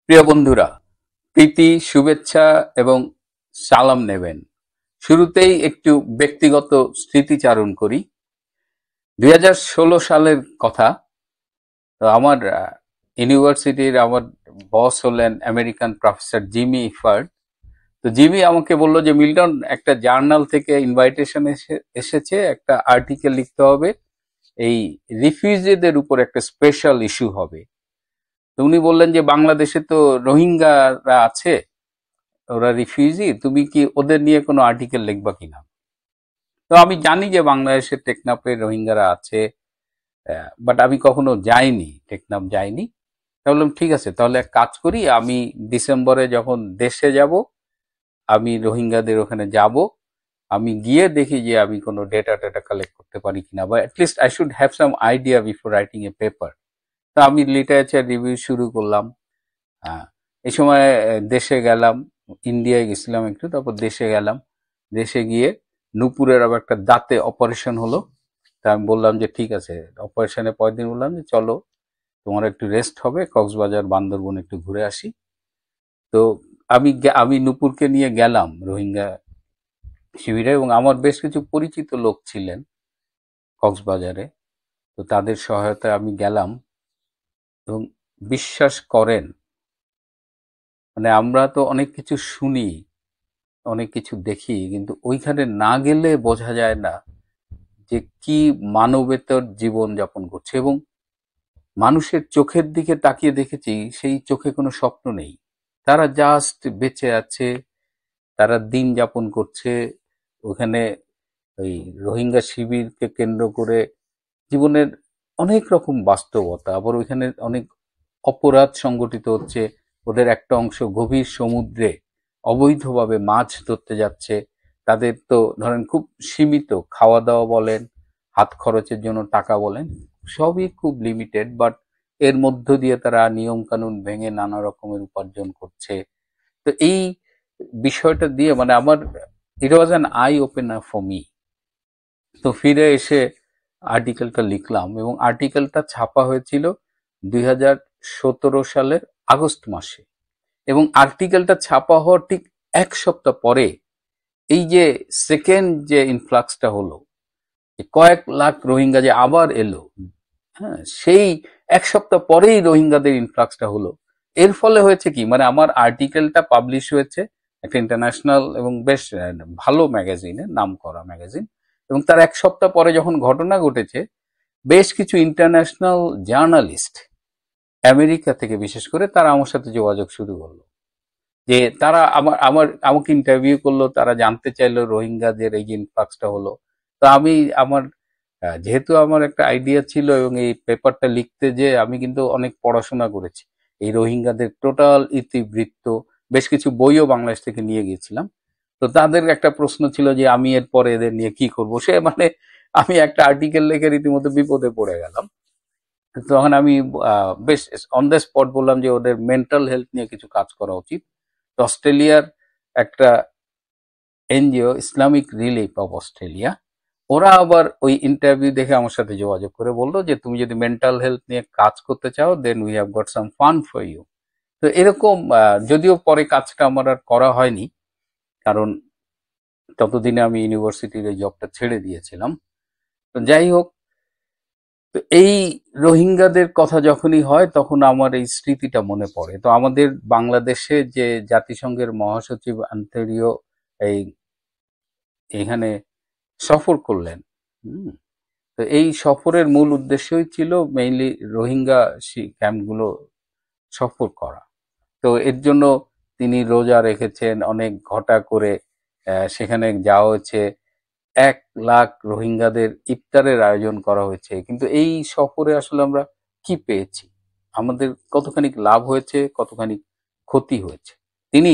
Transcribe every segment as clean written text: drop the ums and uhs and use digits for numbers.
প্রিয় বন্ধুরা, প্রীতি, শুভেচ্ছা এবং সালাম নেবেন। শুরুতেই একটু ব্যক্তিগত স্মৃতিচারণ করি। 2016 সালের কথা। তো আমার ইউনিভার্সিটির আমার বস হলেন আমেরিকান প্রফেসর জিমি ইফার্ড। তো জিমি আমাকে বলল যে মিল্টন, একটা জার্নাল থেকে ইনভাইটেশন এসেছে, একটা আর্টিকেল লিখতে হবে, এই রিফিউজিদের উপর একটা স্পেশাল ইস্যু হবে। তো উনি বললেন যে বাংলাদেশে তো রোহিঙ্গারা আছে, ওরা রিফিউজি, তুমি কি ওদের নিয়ে কোনো আর্টিকেল লিখবা কিনা। তো আমি জানি যে বাংলাদেশের টেকনাফে রোহিঙ্গারা আছে, বাট আমি কখনো যাইনি, টেকনাফ যাইনি। তা বললাম ঠিক আছে, তাহলে এক কাজ করি, আমি ডিসেম্বরে যখন দেশে যাব, আমি রোহিঙ্গাদের ওখানে যাব, আমি গিয়ে দেখি যে আমি কোনো ডেটা টেটা কালেক্ট করতে পারি কিনা, বা at least I should have some idea before writing a paper. তো আমি লিটারেচার রিভিউ শুরু করলাম। এই সময় দেশে গেলাম, ইন্ডিয়ায় গেছিলাম একটু, তারপর দেশে গেলাম। দেশে গিয়ে নূপুরের আবার একটা দাঁতে অপারেশন হলো। তা আমি বললাম যে ঠিক আছে, অপারেশনের পরের দিন বললাম যে চলো, তোমার একটু রেস্ট হবে, কক্সবাজার বান্দরবন একটু ঘুরে আসি। তো আমি নূপুরকে নিয়ে গেলাম রোহিঙ্গা শিবিরে, এবং আমার বেশ কিছু পরিচিত লোক ছিলেন কক্সবাজারে। তো তাদের সহায়তায় আমি গেলাম, এবং বিশ্বাস করেন, মানে আমরা তো অনেক কিছু শুনি, অনেক কিছু দেখি, কিন্তু ওইখানে না গেলে বোঝা যায় না যে কি মানবেতর জীবন যাপন করছে। এবং মানুষের চোখের দিকে তাকিয়ে দেখেছি, সেই চোখে কোনো স্বপ্ন নেই। তারা জাস্ট বেঁচে আছে, তারা দিন যাপন করছে ওখানে। ওই রোহিঙ্গা শিবিরকে কেন্দ্র করে জীবনের অনেক রকম বাস্তবতা, আবার ওইখানে অনেক অপরাধ সংগঠিত হচ্ছে। ওদের একটা অংশ গভীর সমুদ্রে অবৈধভাবে মাছ ধরতে যাচ্ছে। তাদের তো ধরেন খুব সীমিত খাওয়া দাওয়া বলেন, হাত খরচের জন্য টাকা বলেন, সবই খুব লিমিটেড, বাট এর মধ্য দিয়ে তারা নিয়ম কানুন ভেঙে নানা রকমের উপার্জন করছে। তো এই বিষয়টা দিয়ে মানে আমার, it was an eye opener for me. তো ফিরে এসে আর্টিকেলটা লিখলাম, এবং আর্টিকেলটা ছাপা হয়েছিল 2017 সালের আগস্ট মাসে। এবং আর্টিকেলটা ছাপা হওয়ার ঠিক এক সপ্তাহ পরে এই যে সেকেন্ড যে ইনফ্লাক্সটা হলো, কয়েক লাখ রোহিঙ্গা যে আবার এলো, হ্যাঁ, সেই এক সপ্তাহ পরেই রোহিঙ্গাদের ইনফ্লাক্সটা হলো। এর ফলে হয়েছে কি, মানে আমার আর্টিকেলটা পাবলিশ হয়েছে একটা ইন্টারন্যাশনাল এবং বেশ ভালো ম্যাগাজিনে, নাম করা ম্যাগাজিন। এবং তার এক সপ্তাহ পরে যখন ঘটনা ঘটেছে, বেশ কিছু ইন্টারন্যাশনাল জার্নালিস্ট আমেরিকা থেকে বিশেষ করে তারা আমার সাথে যোগাযোগ শুরু করলো, যে তারা আমাকে ইন্টারভিউ করলো, তারা জানতে চাইলো রোহিঙ্গাদের এই যে ইনফ্লাক্সটা হলো। তো আমি আমার যেহেতু আমার একটা আইডিয়া ছিল, এবং এই পেপারটা লিখতে যে আমি কিন্তু অনেক পড়াশোনা করেছি এই রোহিঙ্গাদের টোটাল ইতিবৃত্ত, বেশ কিছু বইও বাংলাদেশ থেকে নিয়ে গিয়েছিলাম। তো তাদের একটা প্রশ্ন ছিল যে আমি এরপরে এদের নিয়ে কি করব। সে মানে আমি একটা আর্টিকেল লিখে রীতিমতো বিপদে পড়ে গেলাম। তখন আমি বেশ অন দ্য স্পট বললাম যে ওদের মেন্টাল হেলথ নিয়ে কিছু কাজ করা উচিত। তো অস্ট্রেলিয়ার একটা NGO, Islamic relief of Australia, ওরা আবার ওই ইন্টারভিউ দেখে আমার সাথে যোগাযোগ করে বললো যে তুমি যদি মেন্টাল হেলথ নিয়ে কাজ করতে চাও, then we have got some fund for you. তো এরকম যদিও পরে কাজটা আমার আর করা হয়নি, কারণ ততদিনে আমি ইউনিভার্সিটির এই জবটা ছেড়ে দিয়েছিলাম। তো যাই হোক, তো এই রোহিঙ্গাদের কথা যখনই হয় তখন আমার এই স্মৃতিটা মনে পড়ে। তো আমাদের বাংলাদেশে যে জাতিসংঘের মহাসচিব আন্তরিও এই এখানে সফর করলেন, হুম, তো এই সফরের মূল উদ্দেশ্যই ছিল মেইনলি রোহিঙ্গা ক্যাম্পগুলো সফর করা। তো এর জন্য তিনি রোজা রেখেছেন অনেক ঘটা করে, সেখানে যাওয়া হয়েছে, 1 লাখ রোহিঙ্গাদের ইফতারের আয়োজন করা হয়েছে। কিন্তু এই সফরে আসলে আমরা কি পেয়েছি, আমাদের কতখানি লাভ হয়েছে, কতখানি ক্ষতি হয়েছে। তিনি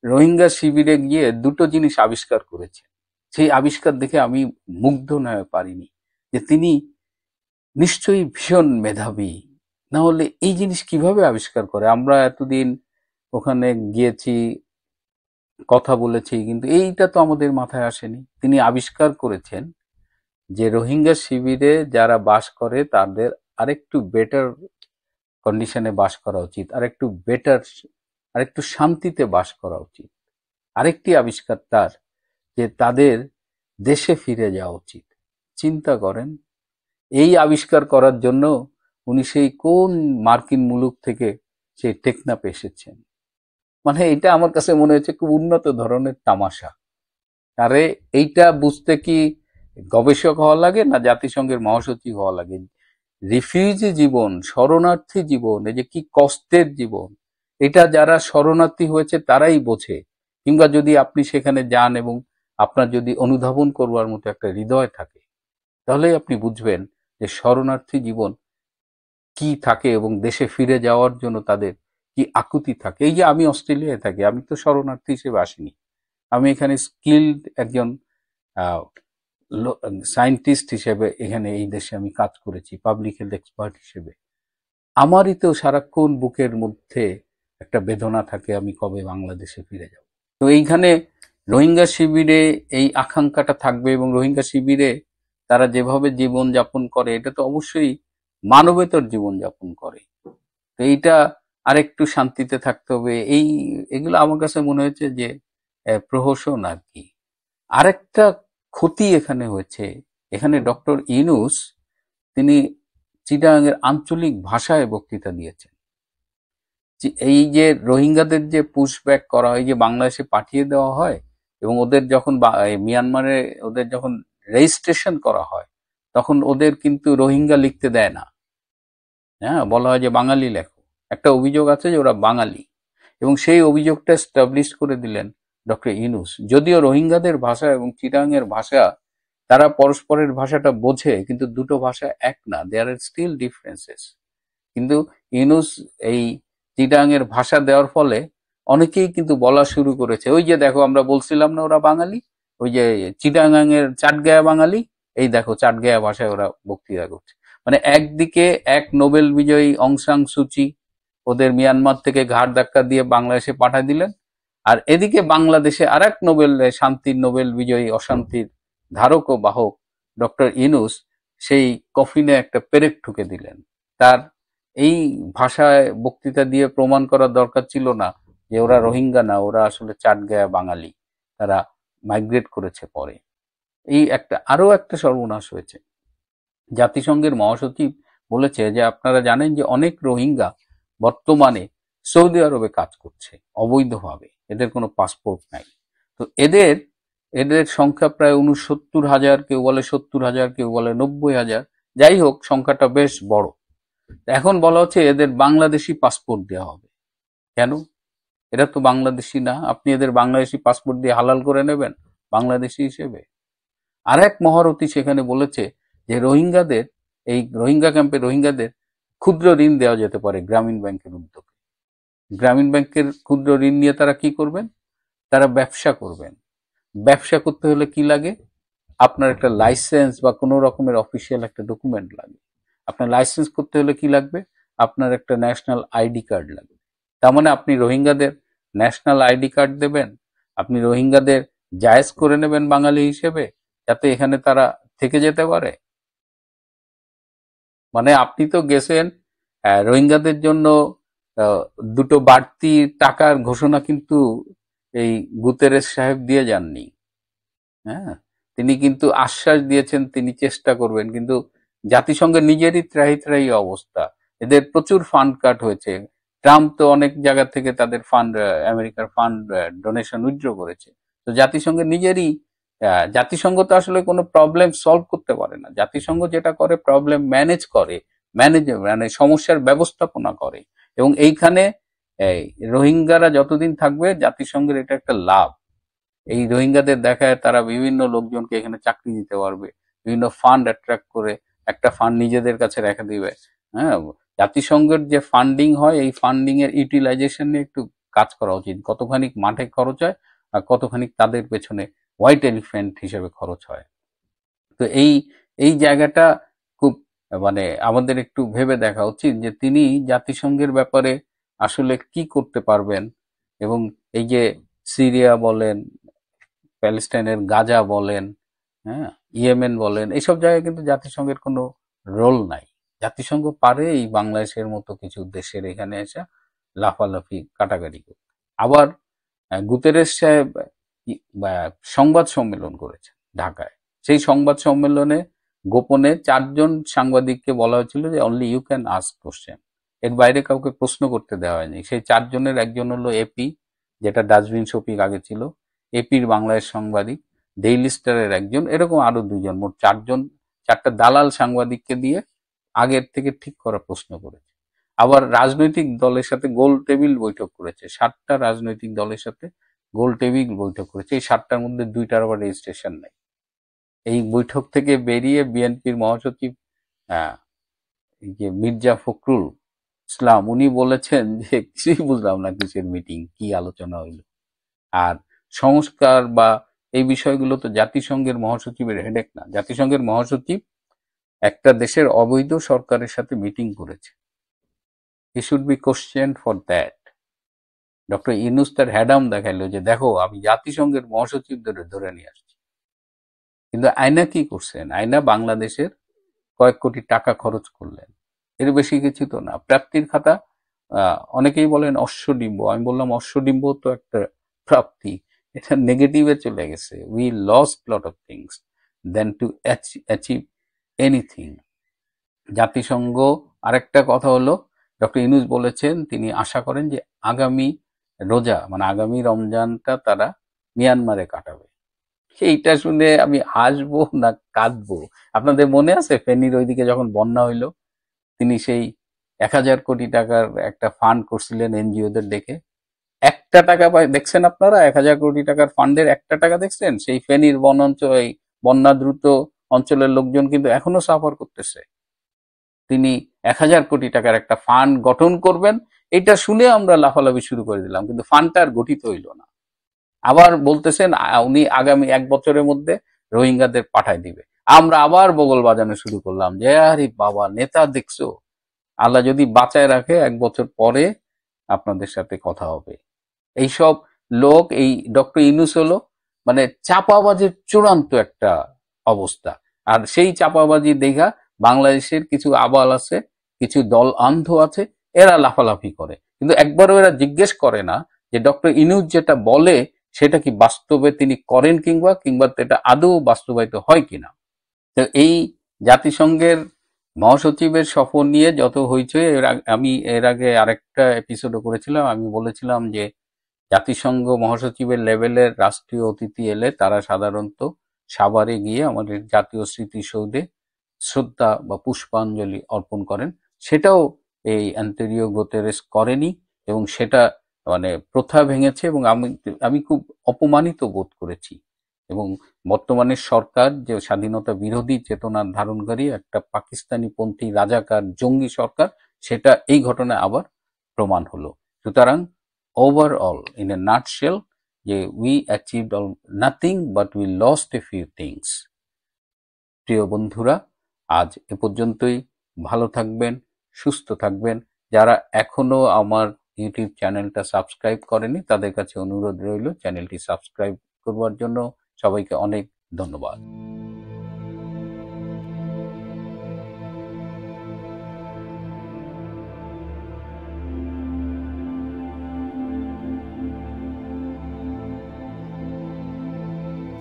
রোহিঙ্গা শিবিরে গিয়ে দুটো জিনিস আবিষ্কার করেছেন। সেই আবিষ্কার দেখে আমি মুগ্ধ না হয়ে পারিনি, যে তিনি নিশ্চয়ই ভীষণ মেধাবী, না হলে এই জিনিস কিভাবে আবিষ্কার করে। আমরা এতদিন ওখানে গিয়েছি, কথা বলেছি, কিন্তু এইটা তো আমাদের মাথায় আসেনি। তিনি আবিষ্কার করেছেন যে রোহিঙ্গা শিবিরে যারা বাস করে তাদের আরেকটু বেটার কন্ডিশনে বাস করা উচিত, আর একটু বেটার, আর একটু শান্তিতে বাস করা উচিত। আরেকটি আবিষ্কার তার যে তাদের দেশে ফিরে যাওয়া উচিত। চিন্তা করেন, এই আবিষ্কার করার জন্য উনি সেই কোন মার্কিন মুলুক থেকে সেই টেকনাফে এসেছেন। মানে এটা আমার কাছে মনে হচ্ছে খুব উন্নত ধরনের তামাশা। আরে এইটা বুঝতে কি গবেষক হওয়া লাগে না জাতিসংঘের মহাসচিব হওয়া লাগে? রিফিউজি জীবন, শরণার্থী জীবন, এই যে কি কষ্টের জীবন, এটা যারা শরণার্থী হয়েছে তারাই বোঝে। কিংবা যদি আপনি সেখানে যান এবং আপনার যদি অনুধাবন করবার মতো একটা হৃদয় থাকে, তাহলেই আপনি বুঝবেন যে শরণার্থী জীবন কি থাকে এবং দেশে ফিরে যাওয়ার জন্য তাদের কি আকুতি থাকে। এই যে আমি অস্ট্রেলিয়ায় থাকি, আমি তো শরণার্থী হিসেবে আসিনি। আমি এখানে স্কিলড একজন সায়েন্টিস্ট হিসেবে এখানে এই দেশে আমি কাজ করেছি, পাবলিক হেলথ এক্সপার্ট হিসেবে। আমারই তো সারাক্ষণ বুকের মধ্যে একটা বেদনা থাকে, আমি কবে বাংলাদেশে ফিরে যাব। তো এইখানে রোহিঙ্গা শিবিরে এই আকাঙ্ক্ষাটা থাকবে, এবং রোহিঙ্গা শিবিরে তারা যেভাবে জীবন যাপন করে, এটা তো অবশ্যই মানবেতর জীবন যাপন করে। তো এইটা আরেকটু শান্তিতে থাকতে হবে। এগুলো আমার কাছে মনে হচ্ছে যে প্রহসন আর কি। আরেকটা ক্ষতি এখানে হয়েছে, এখানে ডক্টর ইউনূস তিনি চিটাগাংয়ের আঞ্চলিক ভাষায় বক্তৃতা দিয়েছেন। এই যে রোহিঙ্গাদের যে পুশব্যাক করা হয়, যে বাংলাদেশে পাঠিয়ে দেওয়া হয়, এবং ওদের যখন মিয়ানমারে ওদের যখন রেজিস্ট্রেশন করা হয়, তখন ওদের কিন্তু রোহিঙ্গা লিখতে দেয় না। হ্যাঁ, বলা হয় যে বাঙালি লেখো। একটা অভিযোগ আছে যে ওরা বাঙালি, এবং সেই অভিযোগটা এস্টাবলিশ করে দিলেন ডক্টর ইউনূস। যদিও রোহিঙ্গাদের ভাষা এবং চিটাগাংয়ের ভাষা, তারা পরস্পরের ভাষাটা বোঝে, কিন্তু দুটো ভাষা এক না, দেয়ার আর স্টিল ডিফারেন্সেস। কিন্তু ইউনূস এই চিটাগাংয়ের ভাষা দেওয়ার ফলে অনেকেই কিন্তু বলা শুরু করেছে, ওই যে দেখো আমরা বলছিলাম না ওরা বাঙালি, ওই যে চিটাগাংয়ের চাটগায়া বাঙালি, এই দেখো চাটগায়া ভাষায় ওরা বক্তৃতা করছে। মানে একদিকে এক নোবেল বিজয়ী অং সান সুচি ওদের মিয়ানমার থেকে ঘাড় ধাক্কা দিয়ে বাংলাদেশে পাঠিয়ে দিলেন, আর এদিকে বাংলাদেশে আর এক শান্তির নোবেল বিজয়ী, অশান্তির ধারক ও বাহক ডক্টর ইউনূস সেই কফিনে একটা পেরেক ঠুকে দিলেন। তার এই ভাষায় বক্তৃতা দিয়ে প্রমাণ করার দরকার ছিল না যে ওরা রোহিঙ্গা না, ওরা আসলে চাটগায়া বাঙালি, তারা মাইগ্রেট করেছে পরে। এই আরো একটা সর্বনাশ হয়েছে। জাতিসংঘের মহাসচিব বলেছে যে আপনারা জানেন যে অনেক রোহিঙ্গা বর্তমানে সৌদি আরবে কাজ করছে অবৈধভাবে, এদের কোনো পাসপোর্ট নাই। তো এদের এদের সংখ্যা প্রায় ৬৯,০০০, কেউ বলে ৭০,০০০, কেউ বলে ৯০,০০০। যাই হোক, সংখ্যাটা বেশ বড়। এখন বলা হচ্ছে এদের বাংলাদেশি পাসপোর্ট দেওয়া হবে। কেন? এরা তো বাংলাদেশি না, আপনি এদের বাংলাদেশি পাসপোর্ট দিয়ে হালাল করে নেবেন বাংলাদেশি হিসেবে? আর এক মহারথী সেখানে বলেছে যে রোহিঙ্গাদের, এই রোহিঙ্গা ক্যাম্পে রোহিঙ্গাদের ক্ষুদ্র ঋণ দেওয়া যেতে পারে গ্রামীণ ব্যাংকের উদ্যোগে। গ্রামীণ ব্যাংকের ক্ষুদ্র ঋণ নিয়ে তারা কি করবেন? তারা ব্যবসা করবেন। ব্যবসা করতে হলে কি লাগে? আপনার একটা লাইসেন্স বা কোনো রকমের অফিসিয়াল একটা ডকুমেন্ট লাগে। আপনার লাইসেন্স করতে হলে কি লাগবে? আপনার একটা ন্যাশনাল আইডি কার্ড লাগবে। তার মানে আপনি রোহিঙ্গাদের ন্যাশনাল আইডি কার্ড দেবেন, আপনি রোহিঙ্গাদের জায়েজ করে নেবেন বাঙালি হিসেবে, যাতে এখানে তারা থেকে যেতে পারে। মানে আপনি তো গেছেন রোহিঙ্গাদের জন্য দুটো বাড়তি টাকার ঘোষণা কিন্তু এই গুতেরেস সাহেব দিয়ে যাননি। হ্যাঁ, তিনি কিন্তু আশ্বাস দিয়েছেন তিনি চেষ্টা করবেন, কিন্তু জাতিসংঘের নিজেরই ত্রাহি ত্রাহি অবস্থা। এদের প্রচুর ফান্ড কাট হয়েছে। ট্রাম্প তো অনেক জায়গা থেকে তাদের ফান্ড, আমেরিকার ফান্ড ডোনেশন উইথড্র করেছে। তো জাতিসংঘের নিজেরই, জাতিসংঘ তো আসলে কোনো প্রবলেম সলভ করতে পারে না। জাতিসংঘ যেটা করে, প্রবলেম ম্যানেজ করে, মানে সমস্যার ব্যবস্থাপনা করে। এবং এইখানে এই রোহিঙ্গারা যতদিন থাকবে, জাতিসংঘের এটা একটা লাভ। এই রোহিঙ্গাদের দেখায় তারা বিভিন্ন লোকজনকে এখানে চাকরি দিতে পারবে, বিভিন্ন ফান্ড অ্যাট্রাক্ট করে একটা ফান্ড নিজেদের কাছে রেখে দিবে। হ্যাঁ, জাতিসংঘের যে ফান্ডিং হয়, এই ফান্ডিং এর ইউটিলাইজেশন নিয়ে একটু কাজ করা উচিত। কতখানি মাঠে খরচ হয় আর কতখানি তাদের পেছনে হোয়াইট এলিফ্যান্ট হিসেবে খরচ হয়। তো এই এই জায়গাটা খুব, মানে আমাদের একটু ভেবে দেখা উচিত যে তিনি জাতিসংঘের ব্যাপারে আসলে কি করতে পারবেন। এবং এই যে সিরিয়া বলেন, প্যালেস্টাইনের গাজা বলেন, হ্যাঁ, ইয়েমেন বলেন, এইসব জায়গায় কিন্তু জাতিসংঘের কোনো রোল নাই। জাতিসংঘ পারে এই বাংলাদেশের মতো কিছু দেশের এখানে এসে লাফালাফি কাটাকাটি করতে। আবার গুতেরেস সাহেব সংবাদ সম্মেলন করেছেন ঢাকায়। সেই সংবাদ সম্মেলনে গোপনে 4 জন সাংবাদিককে বলা হয়েছিল যে only you can ask question, এর বাইরে কাউকে প্রশ্ন করতে দেওয়া হয়নি। সেই 4 জনের একজন হলো এপি, যেটা ডাস্টবিন শফিক আগে ছিল, এপির বাংলাদেশ সাংবাদিক, ডেইলি স্টারের একজন, এরকম আরো 2 জন, মোট 4 জন, 4টা দালাল সাংবাদিককে দিয়ে আগের থেকে ঠিক করা প্রশ্ন করেছে। আবার রাজনৈতিক দলের সাথে গোল টেবিল বৈঠক করেছে, 7টা রাজনৈতিক দলের সাথে গোল টেবিল বৈঠক করেছে। এই 7টার মধ্যে 2টার আবার রেজিস্ট্রেশন নেই। এই বৈঠক থেকে বেরিয়ে বিএনপির মহাসচিব এই যে মির্জা ফখরুল ইসলাম, উনি বলেছেন যে কিছুই বুঝলাম না, কিসের মিটিং, কি আলোচনা হইল। আর সংস্কার বা এই বিষয়গুলো তো জাতিসংঘের মহাসচিবের হেডেক না। জাতিসংঘের মহাসচিব একটা দেশের অবৈধ সরকারের সাথে মিটিং করেছে, he should be question for that. Doctor Yunus তার হ্যাডাম দেখাইলো যে দেখো আমি জাতিসংঘের মহাসচিবদের ধরে নিয়ে আসছি। কিন্তু আয়না কি করছেন? আয়না বাংলাদেশের কয়েক কোটি টাকা খরচ করলেন, এর বেশি কিছু তো না। প্রাপ্তির খাতা, অনেকেই বলেন অশ্বডিম্ব, আমি বললাম অশ্বডিম্ব তো একটা প্রাপ্তি, এটা নেগেটিভে চলে গেছে। We lost lot of things then to achieve anything. জাতিসংঘ, আরেকটা কথা হলো, ডক্টর ইউনূস বলেছেন তিনি আশা করেন যে আগামী রোজা মানে আগামী রমজানটা তারা মিয়ানমারে কাটাবে। এইটা শুনে আমি হাসবো না কাঁদবো? আপনাদের মনে আছে ফেনীর ওইদিকে যখন বন্যা হইলো, তিনি সেই 1000 কোটি টাকার একটা ফান্ড করছিলেন এনজিওদের ডেকে? একটা টাকা দেখছেন আপনারা? 1000 কোটি টাকার ফান্ডের একটা টাকা দেখছেন? সেই ফেনীর বন অঞ্চল, এই বন্যা দ্রুত অঞ্চলের লোকজন কিন্তু এখনো সাফার করতেছে। তিনি 1000 কোটি টাকার একটা ফান্ড গঠন করবেন, এটা শুনে আমরা লাফালাফি শুরু করে দিলাম, কিন্তু ফান্ডটা আর গঠিত হইল না। আবার বলতেছেন উনি আগামী 1 বছরের মধ্যে রোহিঙ্গাদের পাঠায় দিবে। আমরা আবার বগল বাজানো শুরু করলাম যে আরে বাবা, নেতা দেখছো, আল্লাহ যদি বাঁচায় রাখে 1 বছর পরে আপনাদের সাথে কথা হবে। এইসব লোক, এই ডক্টর ইউনূস হলো মানে চাপাবাজির চূড়ান্ত একটা অবস্থা। আর সেই চাপাবাজি দেখা বাংলাদেশের কিছু আবাল আছে, কিছু দল অন্ধ আছে, এরা লাফালাফি করে, কিন্তু একবারও এরা জিজ্ঞেস করে না যে ডক্টর ইউনূস যেটা বলে সেটা কি বাস্তবে তিনি করেন, কিংবা এটা আদৌ বাস্তবায়িত হয় কিনা। তো এই জাতিসংঘের মহাসচিবের সফর নিয়ে যত হইচই, আমি এর আগে আরেকটা এপিসোডও করেছিলাম, আমি বলেছিলাম যে জাতিসংঘ মহাসচিবের লেভেলের রাষ্ট্রীয় অতিথি এলে তারা সাধারণত সাভারে গিয়ে আমাদের জাতীয় স্মৃতিসৌধে শ্রদ্ধা বা পুষ্পাঞ্জলি অর্পণ করেন। সেটাও এই অ্যান্তোনিও গুতেরেস করেনি, এবং সেটা মানে প্রথা ভেঙেছে, এবং আমি খুব অপমানিত বোধ করেছি। এবং বর্তমানে সরকার যে স্বাধীনতা বিরোধী চেতনার ধারণকারী একটা পাকিস্তানি পন্থী রাজাকার জঙ্গি সরকার, সেটা এই ঘটনায় আবার প্রমাণ হলো। সুতরাং ওভারঅল ইন এ নাটশেল, যে we achieved nothing but we lost a few things. প্রিয় বন্ধুরা, আজ এ পর্যন্তই। ভালো থাকবেন, সুস্থ থাকবেন। যারা এখনো আমার ইউটিউব চ্যানেলটা সাবস্ক্রাইব করেনি তাদের কাছে অনুরোধ রইল চ্যানেলটি সাবস্ক্রাইব করবার জন্য। সবাইকে অনেক ধন্যবাদ।